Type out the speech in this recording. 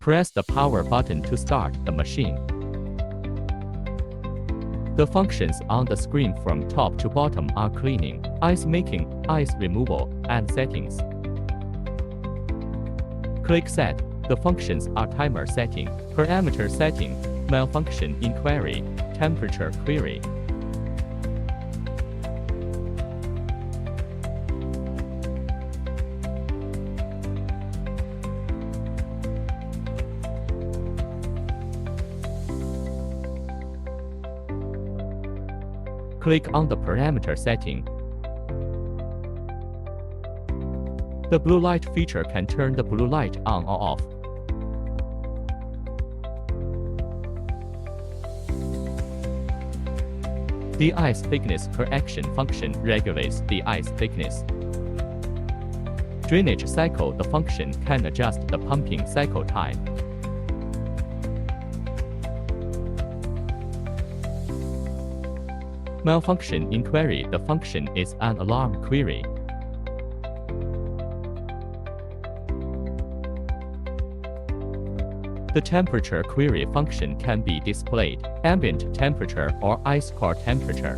Press the power button to start the machine. The functions on the screen from top to bottom are cleaning, ice making, ice removal, and settings. Click Set. The functions are timer setting, parameter setting, malfunction inquiry, temperature query. Click on the parameter setting. The blue light feature can turn the blue light on or off. The ice thickness correction function regulates the ice thickness. Drainage cycle. The function can adjust the pumping cycle time. Malfunction inquiry. The function is an alarm query. The temperature query function can be displayed, ambient temperature or ice core temperature.